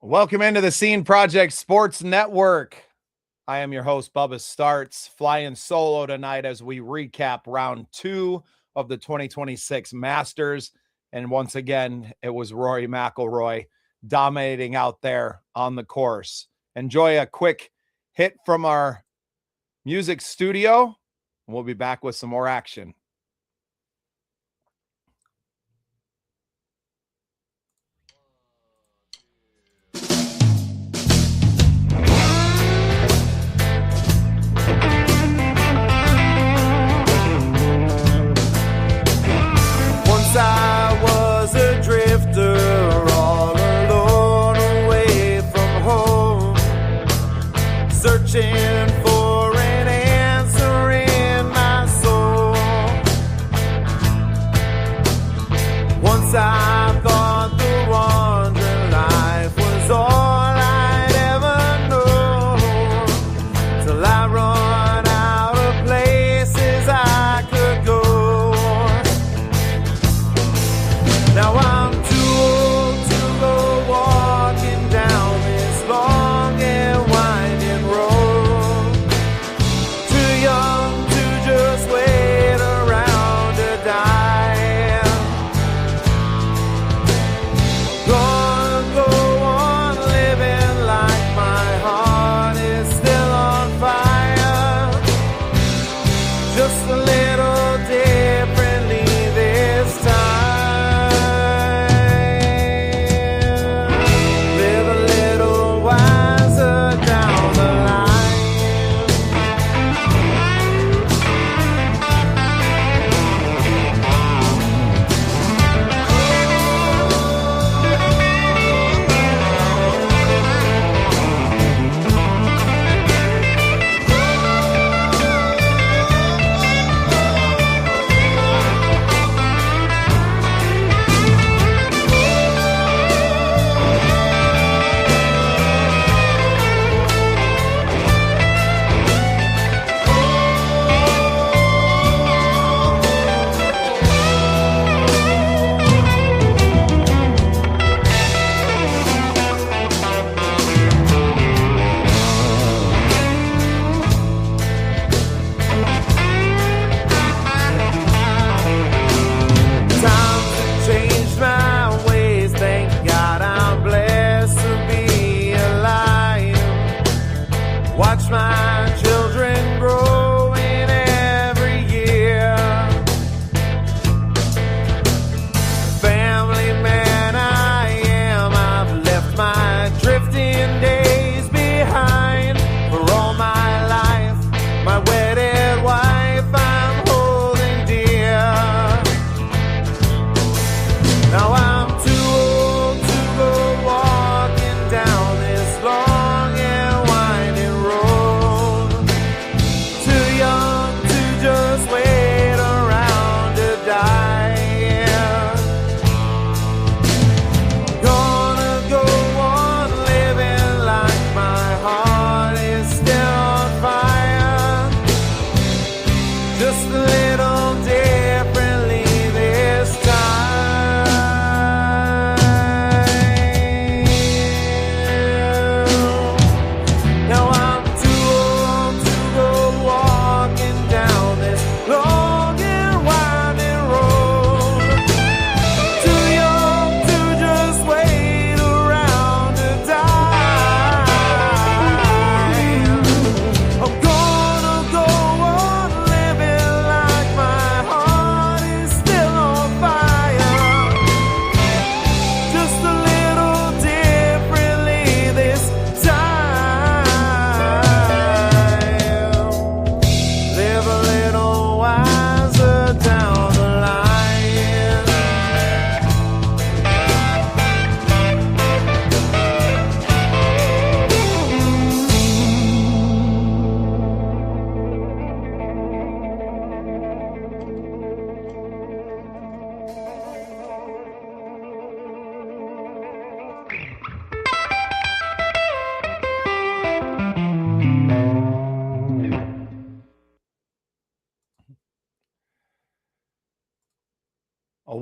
Welcome into the Scene Project Sports Network. I am your host, Bubba Starts, flying solo tonight as we recap round 2 of the 2026 Masters. And once again, it was Rory McIlroy dominating out there on the course. Enjoy a quick hit from our music studio, and we'll be back with some more action. I was a drifter all alone away from home, searching for an answer in my soul. Once I thought the wandering life was all I'd ever know, till I run out of places I could go. Now I'm too old to go walking down this long and winding road, too young to just wait around to die. Gonna go on living like my heart is still on fire, just a little differently this time. Watch my children growing every year. Family man I am, I've left my drifting days behind. For all my life, my wedded wife I'm holding dear. Now I'm too old to go walking down this long and winding road,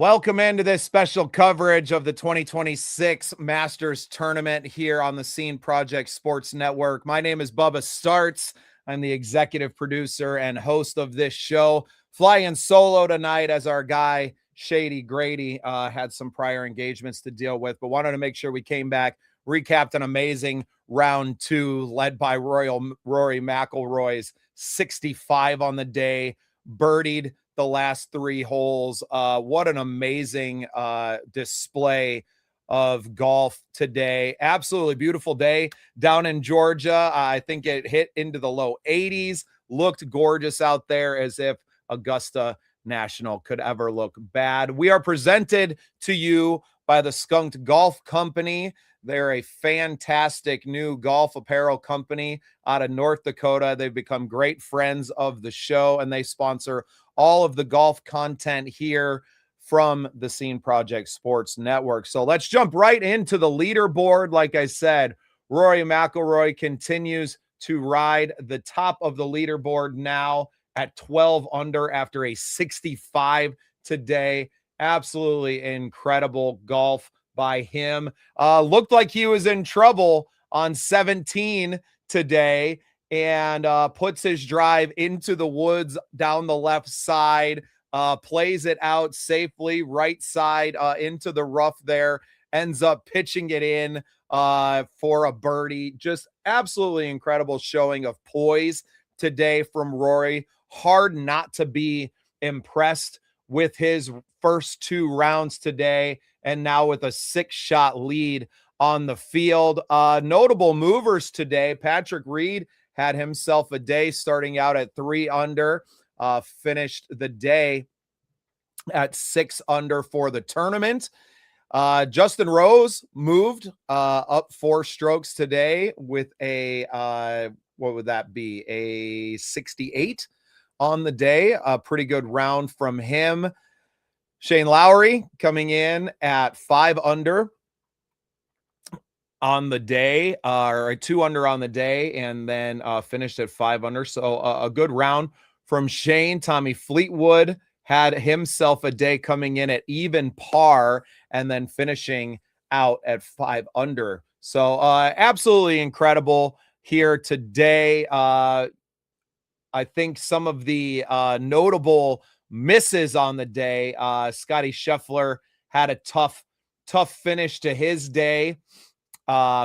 Welcome into this special coverage of the 2026 Masters Tournament here on the Scene Project Sports Network. My name is Bubba Starts. I'm the executive producer and host of this show. Flying solo tonight as our guy, Shady Grady, had some prior engagements to deal with, but wanted to make sure we came back, recapped an amazing round two led by Rory McIlroy's 65 on the day, birdied the last three holes. What an amazing display of golf today. Absolutely beautiful day down in Georgia. I think it hit into the low 80s, looked gorgeous out there, as if Augusta National could ever look bad. We are presented to you by the Skunked Golf Company. They're a fantastic new golf apparel company out of North Dakota. They've become great friends of the show, and they sponsor all of the golf content here from the Scene Project Sports Network. So let's jump right into the leaderboard. Like I said, Rory McIlroy continues to ride the top of the leaderboard now at 12 under after a 65 today. Absolutely incredible golf by him. Looked like he was in trouble on 17 today, and puts his drive into the woods down the left side, plays it out safely right side into the rough there, ends up pitching it in for a birdie. Just absolutely incredible showing of poise today from Rory. Hard not to be impressed with his first two rounds today, and now with a 6-shot lead on the field. Notable movers today, Patrick Reed had himself a day starting out at 3 under, finished the day at 6 under for the tournament. Justin Rose moved up 4 strokes today with a, what would that be? A 68 on the day. A pretty good round from him. Shane Lowry coming in at 5 under on the day, or 2 under on the day, and then finished at 5 under. So a good round from Shane. Tommy Fleetwood had himself a day coming in at even par and then finishing out at 5 under. So absolutely incredible here today. I think some of the notable misses on the day, Scottie Scheffler had a tough finish to his day,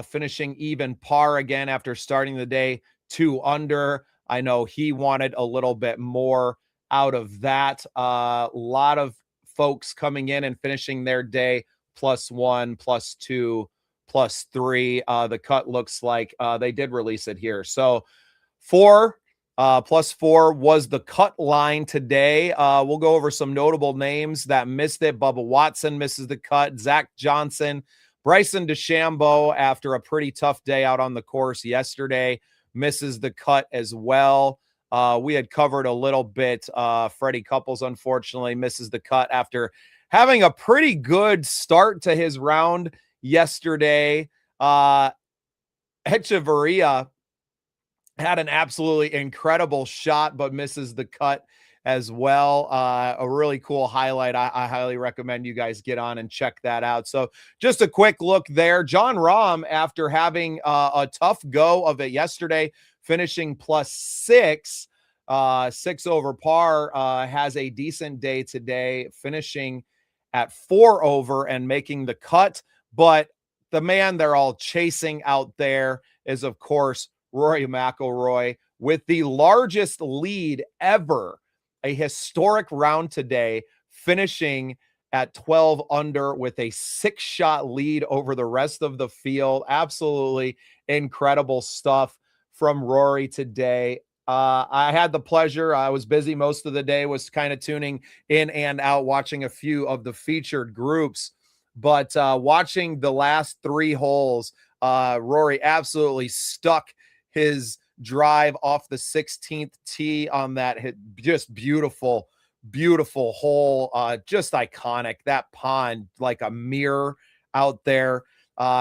finishing even par again after starting the day 2 under. I know he wanted a little bit more out of that. A lot of folks coming in and finishing their day +1, +2, +3. The cut looks like they did release it here. So 4 +4 was the cut line today. We'll go over some notable names that missed it. Bubba Watson misses the cut. Zach Johnson, Bryson DeChambeau, after a pretty tough day out on the course yesterday, misses the cut as well. We had covered a little bit. Freddie Couples, unfortunately, misses the cut after having a pretty good start to his round yesterday. Echeverria had an absolutely incredible shot, but misses the cut as well. A really cool highlight. I highly recommend you guys get on and check that out. So just a quick look there. Jon Rahm, after having a tough go of it yesterday, finishing +6, 6 over par, has a decent day today, finishing at 4 over and making the cut. But the man they're all chasing out there is, of course, Rory McIlroy, with the largest lead ever, a historic round today, finishing at 12 under with a 6-shot lead over the rest of the field. Absolutely incredible stuff from Rory today. I had the pleasure, I was busy most of the day, was kind of tuning in and out, watching a few of the featured groups, but watching the last 3 holes, Rory absolutely stuck his drive off the 16th tee on that just beautiful hole, just iconic. That pond like a mirror out there.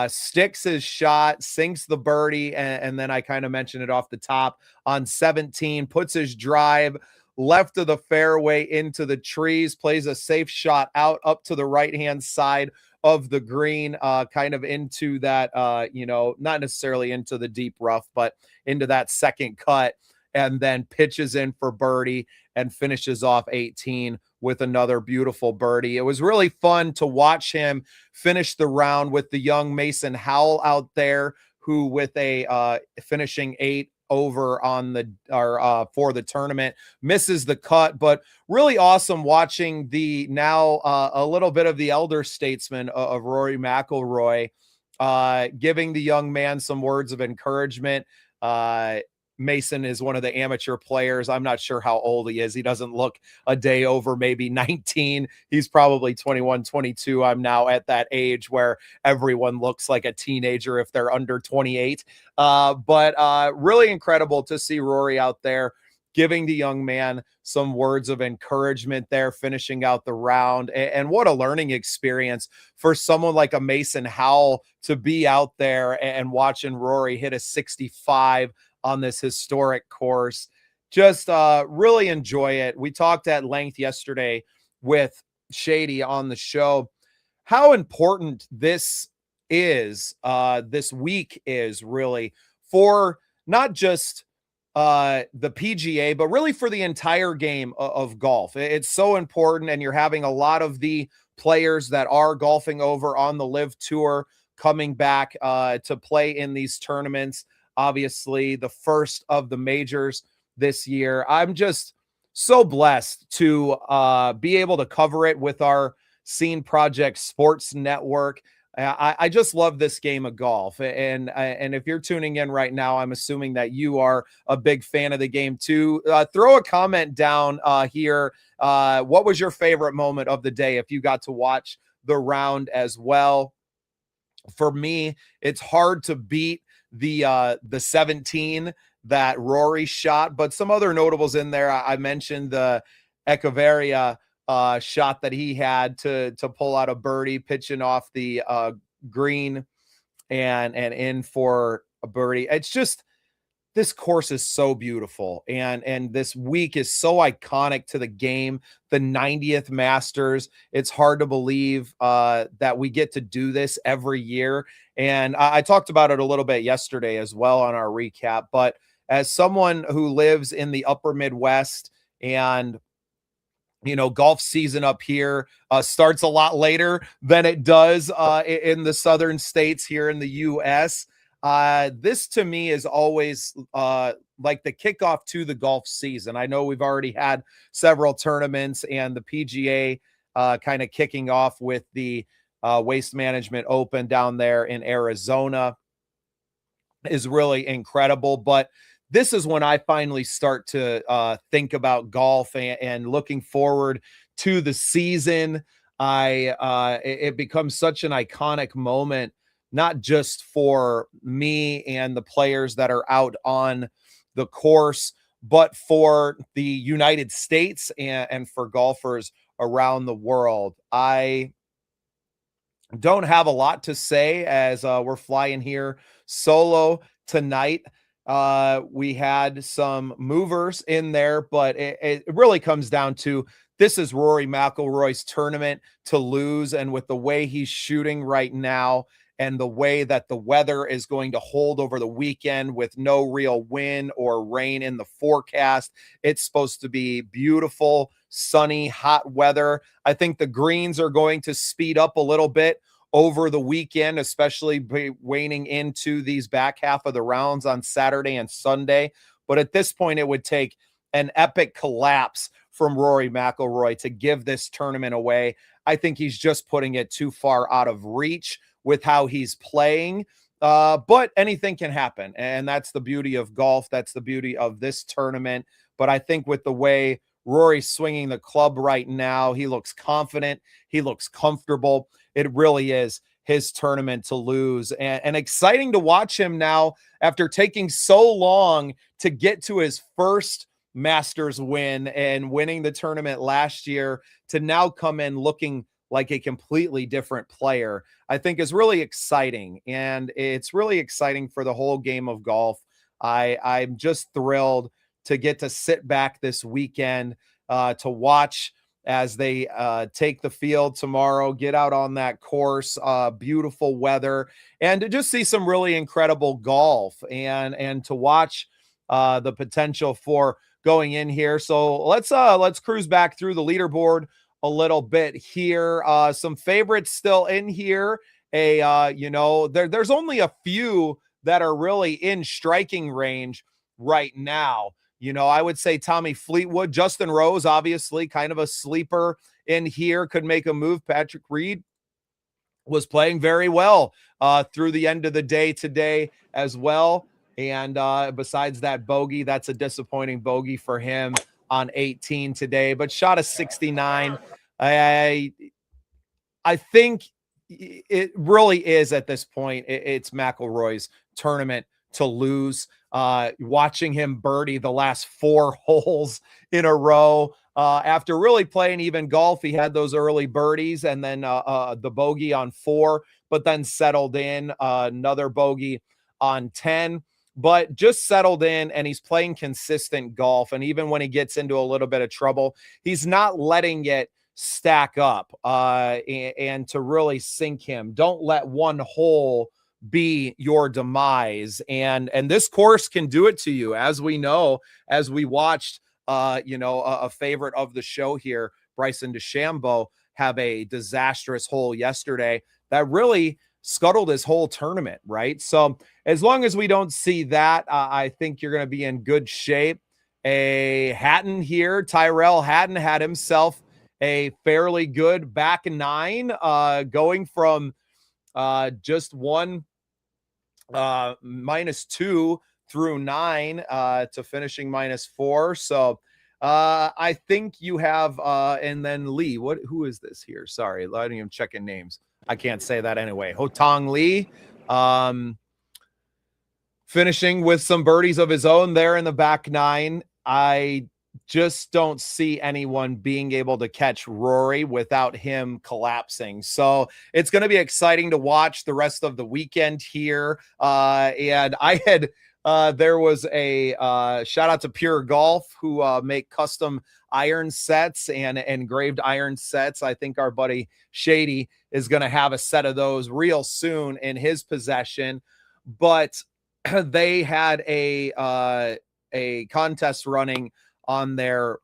Sticks his shot, sinks the birdie, and then I kind of mentioned it off the top on 17, puts his drive left of the fairway into the trees, plays a safe shot out up to the right-hand side of the green, kind of into that, not necessarily into the deep rough, but into that second cut, and then pitches in for birdie and finishes off 18 with another beautiful birdie. It was really fun to watch him finish the round with the young Mason Howell out there, who with a finishing 8 over on the for the tournament, misses the cut. But really awesome watching the now a little bit of the elder statesman of Rory McIlroy, giving the young man some words of encouragement. Mason is one of the amateur players. I'm not sure how old he is. He doesn't look a day over maybe 19. He's probably 21, 22. I'm now at that age where everyone looks like a teenager if they're under 28. But really incredible to see Rory out there giving the young man some words of encouragement there, finishing out the round. And what a learning experience for someone like a Mason Howell to be out there and watching Rory hit a 65 on this historic course. Just really enjoy it. We talked at length yesterday with Shady on the show how important this is, this week is really for not just the PGA, but really for the entire game of golf. It's so important, and you're having a lot of the players that are golfing over on the Live Tour coming back to play in these tournaments. Obviously, the first of the majors this year. I'm just so blessed to be able to cover it with our Scene Project Sports Network. I just love this game of golf. And if you're tuning in right now, I'm assuming that you are a big fan of the game too. Throw a comment down here. What was your favorite moment of the day if you got to watch the round as well? For me, it's hard to beat the 17 that Rory shot, but some other notables in there. I mentioned the Echeverria shot that he had to pull out a birdie, pitching off the green and in for a birdie. It's just, this course is so beautiful, and this week is so iconic to the game. The 90th Masters. It's hard to believe that we get to do this every year. And I talked about it a little bit yesterday as well on our recap. But as someone who lives in the upper Midwest, and golf season up here starts a lot later than it does in the southern states here in the U.S. This to me is always like the kickoff to the golf season. I know we've already had several tournaments, and the PGA kind of kicking off with the Waste Management Open down there in Arizona is really incredible. But this is when I finally start to think about golf and looking forward to the season. It becomes such an iconic moment, not just for me and the players that are out on the course, but for the United States and for golfers around the world. I don't have a lot to say as we're flying here solo tonight. We had some movers in there, but it really comes down to, this is Rory McIlroy's tournament to lose. And with the way he's shooting right now, and the way that the weather is going to hold over the weekend with no real wind or rain in the forecast, it's supposed to be beautiful, sunny, hot weather. I think the greens are going to speed up a little bit over the weekend, especially waning into these back half of the rounds on Saturday and Sunday. But at this point, it would take an epic collapse from Rory McIlroy to give this tournament away. I think he's just putting it too far out of reach with how he's playing. But anything can happen. And that's the beauty of golf. That's the beauty of this tournament. But I think with the way Rory's swinging the club right now, he looks confident. He looks comfortable. It really is his tournament to lose. And exciting to watch him now, after taking so long to get to his first Masters win and winning the tournament last year, to now come in looking like a completely different player, I think is really exciting. And it's really exciting for the whole game of golf. I'm just thrilled to get to sit back this weekend to watch as they take the field tomorrow, get out on that course, beautiful weather, and to just see some really incredible golf and to watch the potential for going in here. So let's cruise back through the leaderboard a little bit here. Some favorites still in here. There's only a few that are really in striking range right now. I would say Tommy Fleetwood, Justin Rose, obviously kind of a sleeper in here, could make a move. Patrick Reed was playing very well through the end of the day today as well. And besides that bogey, that's a disappointing bogey for him on 18 today, but shot a 69. I think it really is at this point, it's McIlroy's tournament to lose. Watching him birdie the last 4 holes in a row after really playing even golf. He had those early birdies and then the bogey on 4, but then settled in another bogey on 10, but just settled in, and he's playing consistent golf. And even when he gets into a little bit of trouble, he's not letting it stack up and to really sink him. Don't let one hole be your demise, and this course can do it to you, as we know, as we watched a favorite of the show here, Bryson DeChambeau, have a disastrous hole yesterday that really scuttled his whole tournament, right? So as long as we don't see that, I think you're going to be in good shape. A Hatton here, Tyrell Hatton had himself a fairly good back 9, going from just one -2 through 9 to finishing -4. So I think you have and then Lee, who is this here? Sorry, I didn't even check in names. I can't say that anyway. Hotong Lee finishing with some birdies of his own there in the back 9. I just don't see anyone being able to catch Rory without him collapsing. So it's going to be exciting to watch the rest of the weekend here. And I had, there was a shout out to Pure Golf, who make custom iron sets and engraved iron sets. I think our buddy Shady is going to have a set of those real soon in his possession. But they had a contest running on their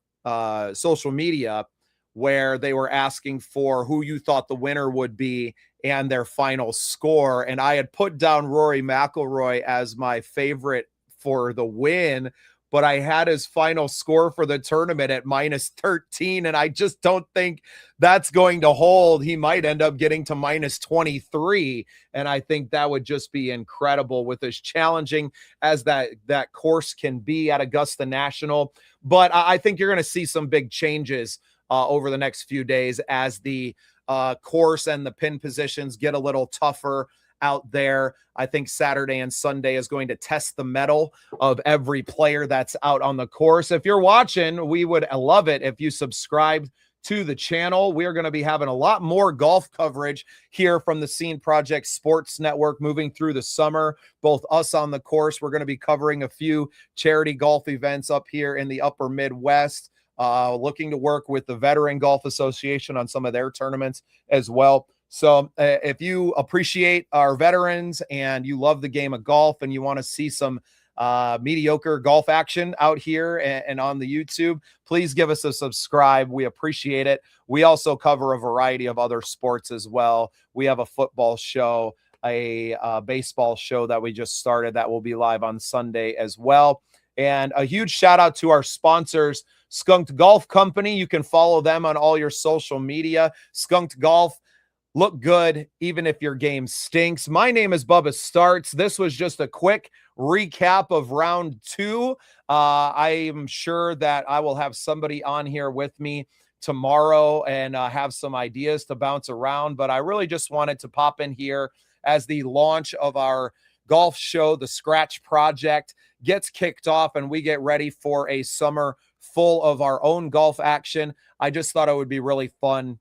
social media where they were asking for who you thought the winner would be and their final score. And I had put down Rory McIlroy as my favorite for the win, but I had his final score for the tournament at -13. And I just don't think that's going to hold. He might end up getting to -23. And I think that would just be incredible with as challenging as that course can be at Augusta National. But I think you're going to see some big changes over the next few days as the course and the pin positions get a little tougher out there. I think Saturday and Sunday is going to test the mettle of every player that's out on the course. If you're watching, we would love it if you subscribed to the channel. We're going to be having a lot more golf coverage here from the Scene Project Sports Network moving through the summer. Both us on the course, we're going to be covering a few charity golf events up here in the upper Midwest, looking to work with the Veteran Golf Association on some of their tournaments as well. So if you appreciate our veterans and you love the game of golf and you want to see some mediocre golf action out here and on the YouTube, please give us a subscribe. We appreciate it. We also cover a variety of other sports as well. We have a football show, a baseball show that we just started that will be live on Sunday as well. And a huge shout out to our sponsors, Skunked Golf Company. You can follow them on all your social media. Skunked Golf. Look good, even if your game stinks. My name is Bubba Starts. This was just a quick recap of round 2. I am sure that I will have somebody on here with me tomorrow and have some ideas to bounce around. But I really just wanted to pop in here as the launch of our golf show, the Scratch Project, gets kicked off and we get ready for a summer full of our own golf action. I just thought it would be really fun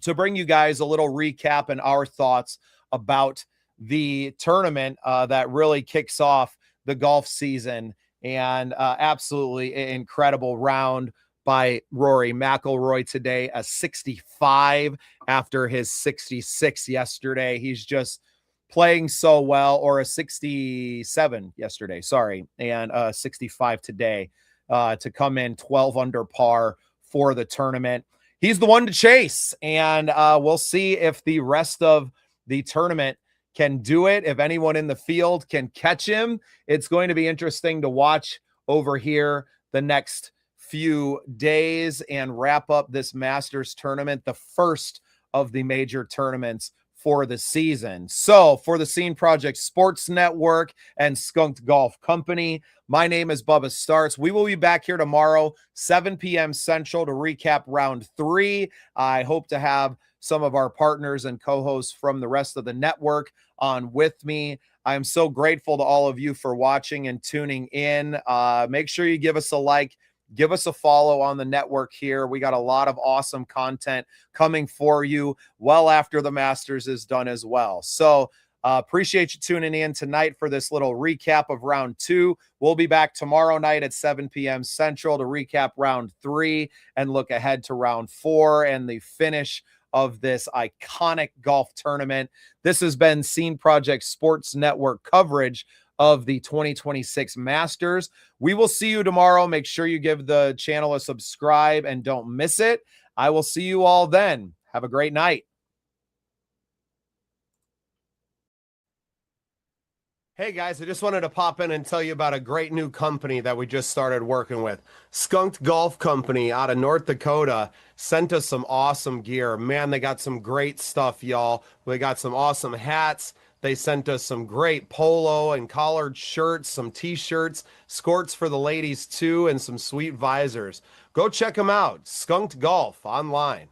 to bring you guys a little recap and our thoughts about the tournament that really kicks off the golf season and absolutely incredible round by Rory McIlroy today, a 65 after his 66 yesterday. He's just playing so well, or a 67 yesterday, sorry, and 65 today to come in 12 under par for the tournament. He's the one to chase, and we'll see if the rest of the tournament can do it. If anyone in the field can catch him, it's going to be interesting to watch over here the next few days and wrap up this Masters tournament, the first of the major tournaments for the season. So for the Scene Project Sports Network and Skunked Golf Company, my name is Bubba Starts. We will be back here tomorrow, 7 p.m. Central, to recap round 3. I hope to have some of our partners and co-hosts from the rest of the network on with me. I am so grateful to all of you for watching and tuning in. Make sure you give us a like, give us a follow on the network here. We got a lot of awesome content coming for you well after the Masters is done as well. So appreciate you tuning in tonight for this little recap of round 2. We'll be back tomorrow night at 7 p.m. Central to recap round 3 and look ahead to round 4 and the finish of this iconic golf tournament. This has been Scene Project Sports Network coverage of the 2026 Masters. We will see you tomorrow. Make sure you give the channel a subscribe and don't miss it. I will see you all then. Have a great night. Hey guys, I just wanted to pop in and tell you about a great new company that we just started working with. Skunked Golf Company out of North Dakota sent us some awesome gear. Man, they got some great stuff, y'all. We got some awesome hats. They sent us some great polo and collared shirts, some t-shirts, skirts for the ladies too, and some sweet visors. Go check them out. Skunked Golf online.